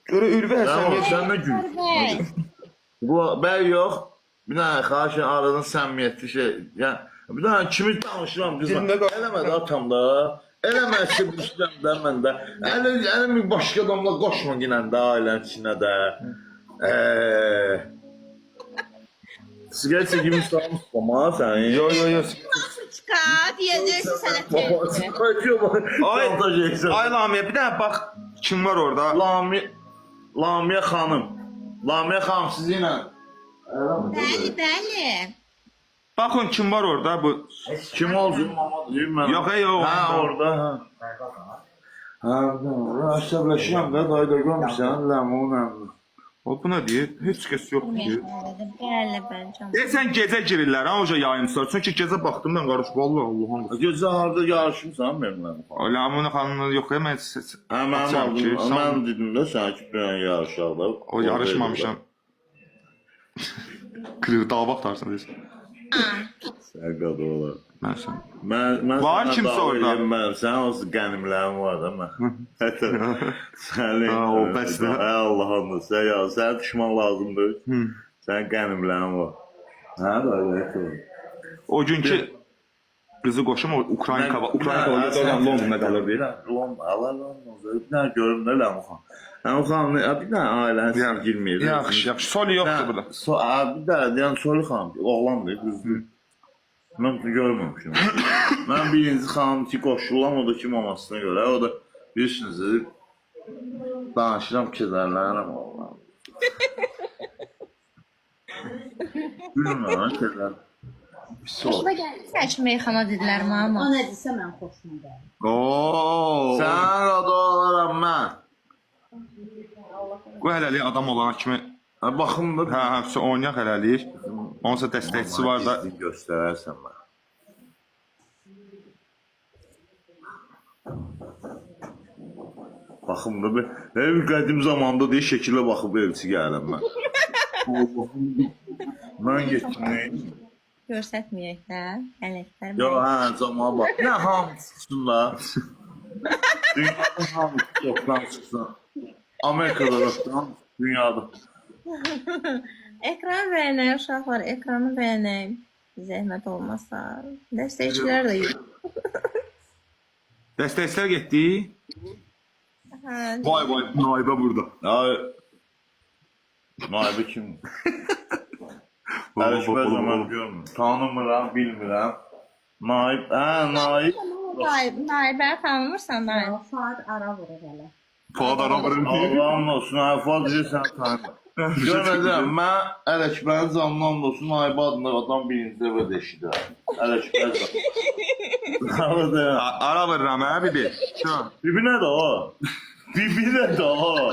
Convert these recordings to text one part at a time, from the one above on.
Görə Ülvi Həsən Sen de gül. Bəy. Bu bəy yox. Bir dənə xahişən aranın səmimiyyətli şey. Yəni bir dənə kimi danışıram qızla. Dilində qal- Eləmə də atam da. Eləmə sirmişəm də mən də. Elə başqa adamla qoşma yenə də ailənin içinə də. Siqaret çəkimi salmışsın sən. Yo. Çıqa deyəcəksin sənə tepki. Ay Lamiyə, bir dənə bax kim var orada? Lamiyə xanım. Lamiyə xanım sizinlə. Bəli, bəli. Baxın kim var orada bu. Kim oldu? Mən. Yox, yox. Ha orada. Ha, əsəbləşirəm də dayda görmürsən, ləmonla. O bu nə deyir? Heç kəs yoxdur deyir. Bəli, bəli canım. Deyəsən gecə girirlər ha oca yayımsar. Çünki gecə baxdım mən qarış vallahi Allahım. Gecə harda yarışımsan mənimlə? Ləmun xanımla yox mən Hə, mən dedim də sən ki, bir yarışaq da. o yarışmamışam. Kırır dava axtarsan deyirsən. Sən qadı olar. Mən sən. Mən Var sənə kimsə davam orada? eləyəm, sən olsun qənimlərim var da mən. Hətta sənin Ha, o bəsdir. Ay Allahım, sən düşman lazımdır. Sən qənimlərim var. Hə, belə. O günkü qızı qoşum o Ukrayna Londonda qalır deyir. Bir dənə görüm də Ləmuxan. Ləmuxan bir dənə ailəsi girmir. Yaxşı. Sol yoxdur burada. Bir dənə deyən Soli xanım, oğlandır, qızdır. Mən görməmişim. Mən birinci xanım ki qoşulam, o da ki mamasına görə. O da bilirsiniz, danışıram kədərlənirəm oğlan. Bilmirəm, kədər. Pis ol. Xoşuma gəldi. Sən ki meyxana dedilər mama. O nə desə mən xoşuma gəlir. Oo. Sən rada olaram mən. Bu hələlik adam olan kimi Baxım da. hə, oynayaq hələlik. Onsa dəstəkçisi var da. Göstərərsən mən. Baxım da bir qədim zamanda deyə şəkilə baxıb elçi gələm mən. Mən getdim. Görsətməyək də. Ələklər. Yox, hə, camağa bax. Nə hamısı çıxsın da. Dünyada hamısı yoxdan çıxsın. Amerikada yoxdan, dünyada. Ekran bəyənək uşaqlar, ekranı bəyənək. Zəhmət olmasa. Dəstəkçilər də yox. Dəstəkçilər getdi. Hə, Vay, naibə burada. Ay, naibə kim? Əlişbə zaman görmür. Tanımıram, bilmirəm. Naib, naib. Naibə tanımırsan naib. Saat ara vurur hələ. Fuad aramırım deyir. Allah'ın olsun, Fuad sən tanımıram. Görmədim, mən Ələkbərin canından olsun, naibə adında adam birinci dəvədə eşidirəm. Ələkbər canından. Ara verirəm hə bibi. Bibi nədir o? Bibi nədir o?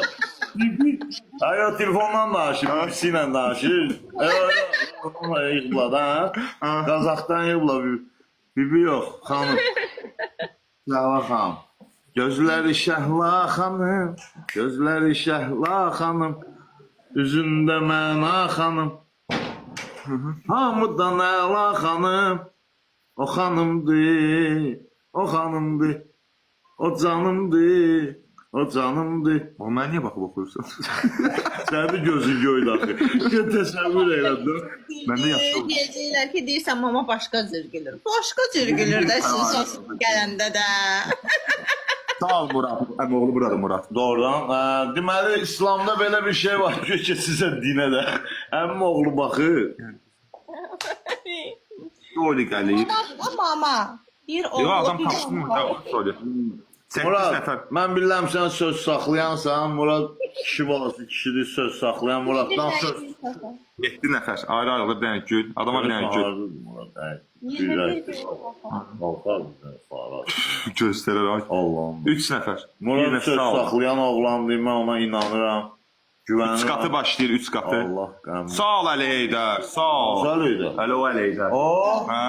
Bibi. Ay o telefondan danışır, bibisi ilə danışır. Yığıbla da, hə? Qazaxdan yığıbla bibi. Bibi yox, xanım. Şəhla xanım. Gözləri şəhla xanım, gözləri şəhla xanım. Üzündə məna xanım. Hamıdan əla xanım. O xanımdır, o xanımdır. O canımdır, o canımdır. O mən niyə baxıb oxuyursan? Sənin də gözün göydü axı. Gəl təsəvvür elədim. Mən də yaxşı oldu. Deyəcəklər ki, deyirsən mama başqa cür gülür. Başqa cür gülür də sizin sos gələndə də. Sağ ol Murad. Əmoğlu buradır Murad. Doğrudan. Deməli, İslamda belə bir şey var ki, sizə dinə də. Əmim oğlu baxır. Öyle gəlib. Mama. Bir oğlu. Yox, adam tapsın mı? Söyle. 8 Murad, nəfər. mən bilirəm sən söz saxlayansan. Murad kişi balası kişidir, söz saxlayan. Muraddan söz. 7 nəfər. Ayrı-ayrı bir dənə gül. Adama bir dənə gül. Göstərər ay. Allah'ım. 3 nəfər. Murad söz saxlayan oğlandır, mən ona inanıram. 3 qatı başlayır, 3 qatı. Allah qəmin. Sağ ol Əli Heydər, sağ ol. Güzel idi. Alo Əli Heydər. O, Hə.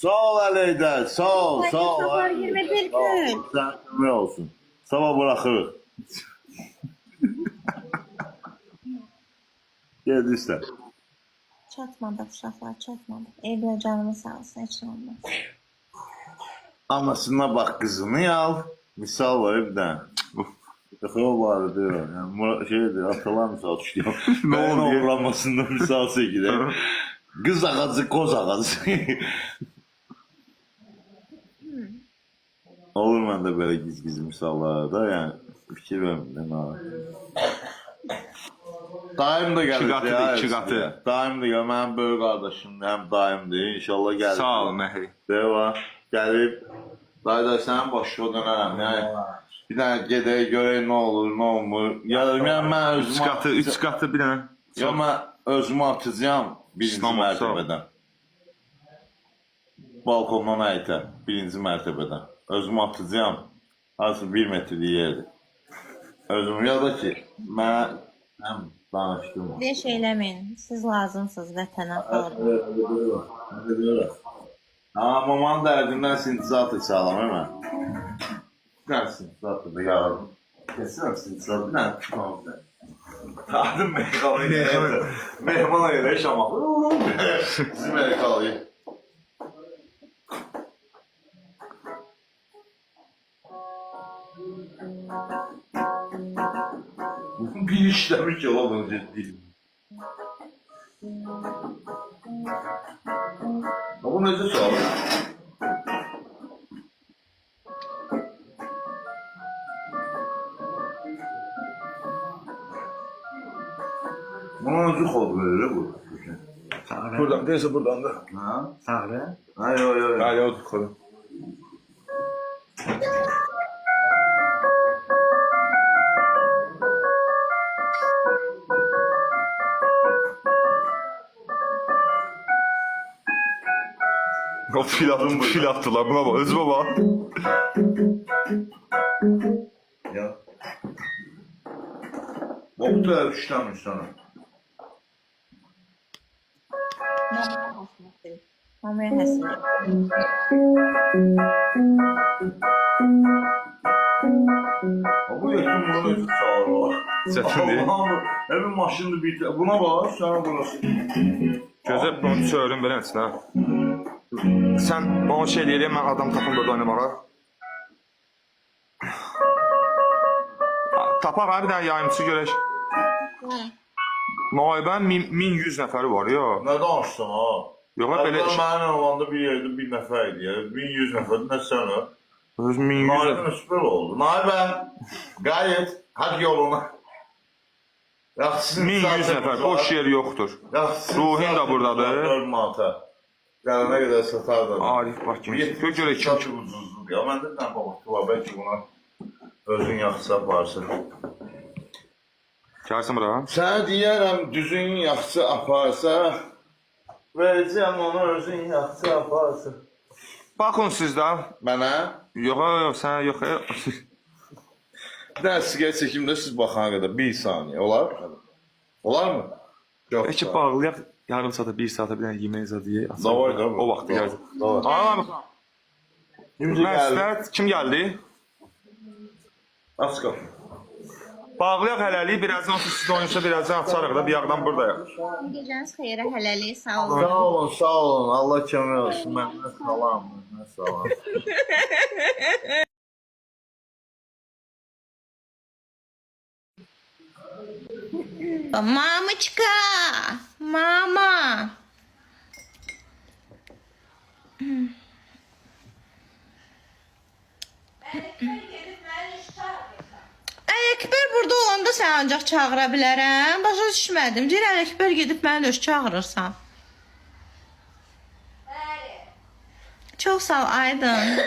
sağ ol Əleydə, sağ ol, sağ ol. Sabah 21 gün. Sən kömək olsun. Sabah bıraxırıq. Gedirsən. Çatmadı uşaqlar, çatmadı. Evlə canımı sağ olsun, heç nə olmaz. Anasına bax qızını al. Misal var bir dənə. Yox, o var diyor. Yəni şeydir, atalar misal düşdüyəm. Ne Bəyin oldu ya? uğramasında misal çəkilir. Qız ağacı, qoz ağacı. Olur məndə belə giz-giz misallar da, yəni fikir vermirəm ha. Daim da gəlir. İki qatıdır, iki qatı. Daim da gəlir, mənim böyük qardaşım, həm daimdir. İnşallah gəlir. Sağ ol Məhi. Deva, gəlib. Dayı sənin başına dönərəm. Yəni, bir dənə gedək, görək nə olur, nə olmur. Yəni, mən Üç özümü qatı, üç qatı bir dənə. Ya mən özümü atacağım birinci İslam olsa. mərtəbədən. Balkondan əytə, birinci mərtəbədən. Özümü atacağım. Arası 1 metrlik yerdir. Özümü ya da ki, mən həm danışdım. Deş eləməyin. Siz lazımsınız vətənə xalqa. Ama mamanın dərdindən sintizatı çalam hemen. Bir tane sintizatı da yardım. Kesin sintizatı bir tane tutamam da. Tadım Mehkalıyı. Mehman öyle yaşamak. Bizim Mehkalıyı. Bir işlemiş olamaz ciddi. Bu necə sual? Buna necə kod verir bu? Buradan, neyse buradan da. Ha? Sağlı. Ha, yo, yo, yo. Hadi o koydum. O fil attılar buna bak, özüme bak. Ya. Oktay üçlenmiş sana. Mamaya həsrət. Bu yetim bunu necə çağırır? Çətindir. Allah'ım, evin maşını bir... Buna bak, sana burası. Gözə bunu söylüm belə etsin ha. Sən o şey deyirəm, mən adam tapım burada oynamağa. Tapaq ha, bir dənə yayımçı görək. Naibən 1100 nəfəri var ya. Ne danışsın ha? Yox, belə Mənim olanda bir yerde bir nəfər idi ya. 1100 nəfər, nə sənə? öz 1100. Naibin süper oldu. Naibən, gayet, hadi yoluna. 1100 nəfər, boş yer yoxdur. Ruhin da buradadır. 4 manata. Gələnə qədər satardı. Arif bak kimi. Gör görək kim Çok ucuzdur ya. Mən də tən babaqdı var. Bəlkə buna özün yaxşı aparsın. Gəlsin bura. Sənə deyərəm düzün yaxşı aparsa, verəcəm ona özün yaxşı aparsın. Baxın siz də. Mənə Yox, sən yox. bir dənə siqaret çəkimdə siz baxana qədər 1 saniyə olar? Olar mı? Yox. Peki bağlayaq yarım saata, 1 saata bir dənə yemək zadı ye. Davay da. O vaxt gəldi. Davay. Ana, Kimcə gəldi? məsləhət kim gəldi? Aç qapı. Bağlayaq hələlik, birazdan siz oynayışa birazdan açarıq da bir yandan buradayıq. Gecəniz xeyrə, hələlik, sağ olun. Sağ olun, sağ olun. Allah kömək olsun. Məndən salam. Məndən salam. Mamıçka! Mama! Əkbər burada olanda sən ancaq çağıra bilərəm. Başa düşmədim. Deyirəm, Əkbər gedib məni öz çağırırsan. Çox sağ ol, Aydın.